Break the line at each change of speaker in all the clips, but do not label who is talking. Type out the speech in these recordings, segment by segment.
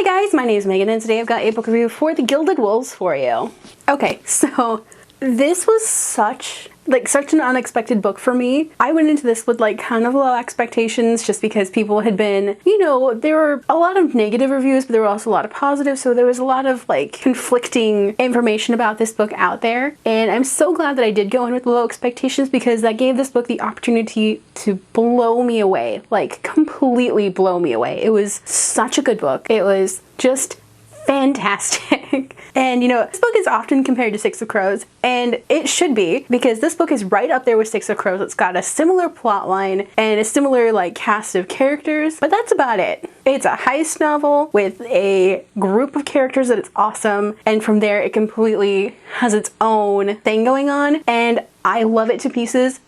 guys, my name is Megan and today I've got a book review for the Gilded Wolves for you. Okay, so this was such an unexpected book for me. I went into this with kind of low expectations just because people had been, there were a lot of negative reviews, but there were also a lot of positive, so there was a lot of conflicting information about this book out there. And I'm so glad that I did go in with low expectations because that gave this book the opportunity to blow me away, completely blow me away. It was such a good book. It was just fantastic. And this book is often compared to Six of Crows, and it should be, because this book is right up there with Six of Crows. It's got a similar plot line and a similar cast of characters, but that's about it. It's a heist novel with a group of characters that is awesome, and from there it completely has its own thing going on, and I love it to pieces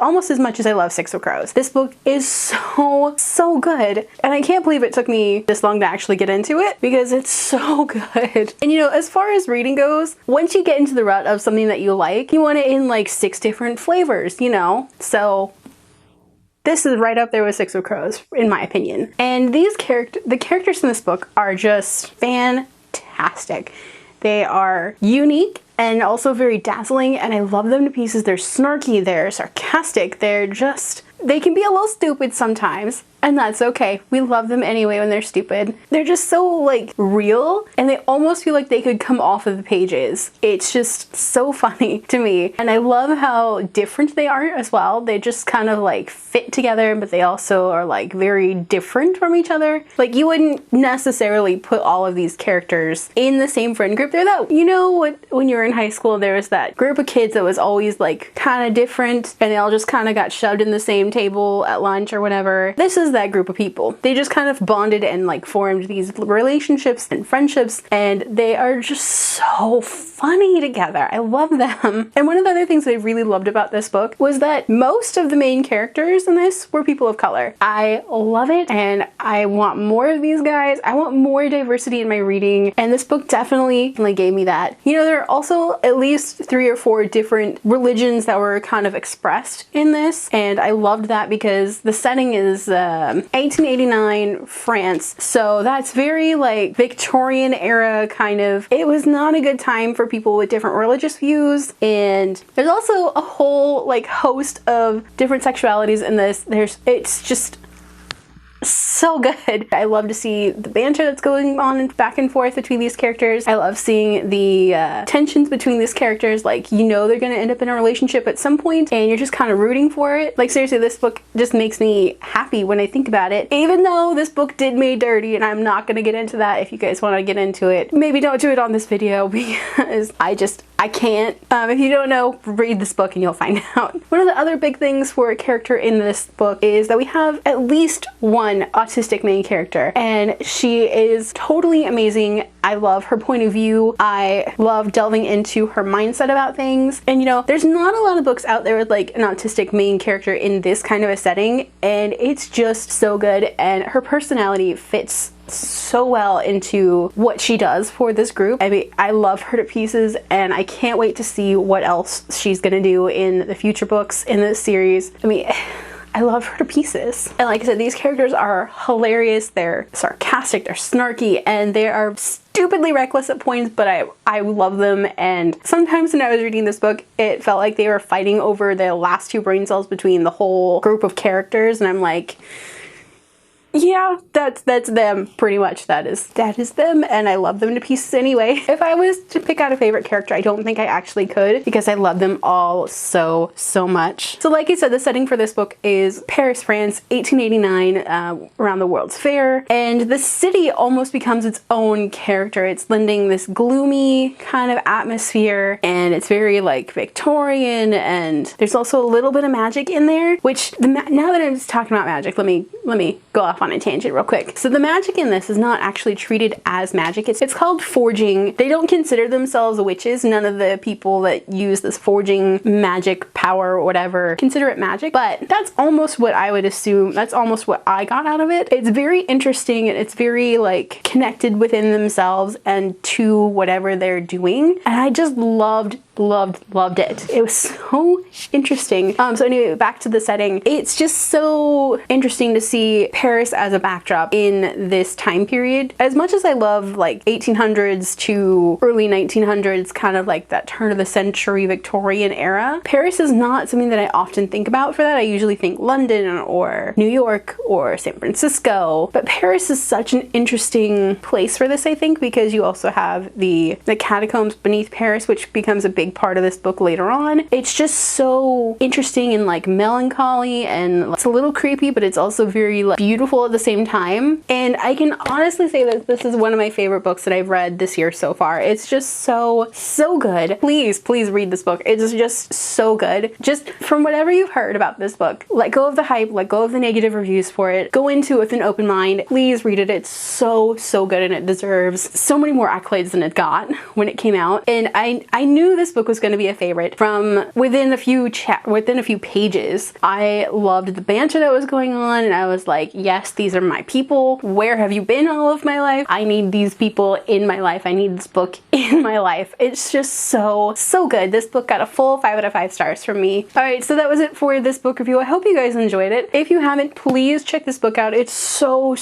almost as much as I love Six of Crows. This book is so good, and I can't believe it took me this long to actually get into it because it's so good. And as far as reading goes, once you get into the rut of something that you like, you want it in 6 different flavors, So this is right up there with Six of Crows, in my opinion. And the characters in this book are just fantastic. They are unique and also very dazzling, and I love them to pieces. They're snarky, they're sarcastic, they can be a little stupid sometimes, and that's okay. We love them anyway when they're stupid. They're just so real, and they almost feel like they could come off of the pages. It's just so funny to me, and I love how different they are as well. They just kind of fit together, but they also are very different from each other. You wouldn't necessarily put all of these characters in the same friend group. They're that, when you were in high school, there was that group of kids that was always kind of different, and they all just kind of got shoved in the same table at lunch or whatever. This is that group of people. They just kind of bonded and formed these relationships and friendships, and they are just so funny together. I love them. And one of the other things that I really loved about this book was that most of the main characters in this were people of color. I love it, and I want more of these guys. I want more diversity in my reading, and this book definitely gave me that. There are also at least 3 or 4 different religions that were kind of expressed in this, and I loved that because the setting is 1889 France, so that's very Victorian era kind of. It was not a good time for people with different religious views, and there's also a whole host of different sexualities in this. It's just so good. I love to see the banter that's going on back and forth between these characters. I love seeing the tensions between these characters. They're going to end up in a relationship at some point, and you're just kind of rooting for it. Seriously, this book just makes me happy when I think about it. Even though this book did me dirty, and I'm not going to get into that. If you guys want to get into it, maybe don't do it on this video because I can't. If you don't know, read this book and you'll find out. One of the other big things for a character in this book is that we have at least one autistic main character, and she is totally amazing. I love her point of view. I love delving into her mindset about things. And there's not a lot of books out there with an autistic main character in this kind of a setting, and it's just so good, and her personality fits so well into what she does for this group. I mean, I love her to pieces, and I can't wait to see what else she's gonna do in the future books in this series. I mean, I love her to pieces. And like I said, these characters are hilarious. They're sarcastic, they're snarky, and they are stupidly reckless at points, but I love them. And sometimes when I was reading this book, it felt like they were fighting over the last 2 brain cells between the whole group of characters, and I'm like, yeah, that's them, pretty much. That is them, and I love them to pieces anyway. If I was to pick out a favorite character, I don't think I actually could because I love them all so much. So like I said, the setting for this book is Paris, France, 1889, around the World's Fair, and the city almost becomes its own character. It's lending this gloomy kind of atmosphere, and it's very Victorian, and there's also a little bit of magic in there, which now that I'm just talking about magic, let me go off on a tangent real quick. So the magic in this is not actually treated as magic. It's called forging. They don't consider themselves witches. None of the people that use this forging magic power or whatever consider it magic, but that's almost what I would assume. That's almost what I got out of it. It's very interesting, and it's very connected within themselves and to whatever they're doing. And I just loved loved it. It was so interesting. So anyway, back to the setting. It's just so interesting to see Paris as a backdrop in this time period. As much as I love like 1800s to early 1900s, kind of like that turn of the century Victorian era, Paris is not something that I often think about for that. I usually think London or New York or San Francisco, but Paris is such an interesting place for this, I think, because you also have the catacombs beneath Paris, which becomes a big part of this book later on. It's just so interesting and like melancholy, and it's a little creepy, but it's also very like beautiful at the same time. And I can honestly say that this is one of my favorite books that I've read this year so far. It's just so good. Please read this book. It's just so good. Just from whatever you've heard about this book, let go of the hype, let go of the negative reviews for it. Go into it with an open mind. Please read it. It's so good, and it deserves so many more accolades than it got when it came out. And I knew this book was going to be a favorite from within a few pages. I loved the banter that was going on, and I was like, yes, these are my people. Where have you been all of my life? I need these people in my life. I need this book in my life. It's just so good. This book got a full 5 out of 5 stars from me. All right, so that was it for this book review. I hope you guys enjoyed it. If you haven't, please check this book out. It's so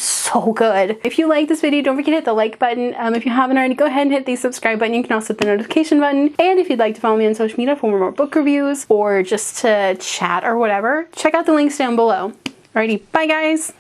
good. If you like this video, don't forget to hit the like button. If you haven't already, go ahead and hit the subscribe button. You can also hit the notification button. And if you'd like to follow me on social media for more book reviews or just to chat or whatever, check out the links down below. Alrighty, bye guys!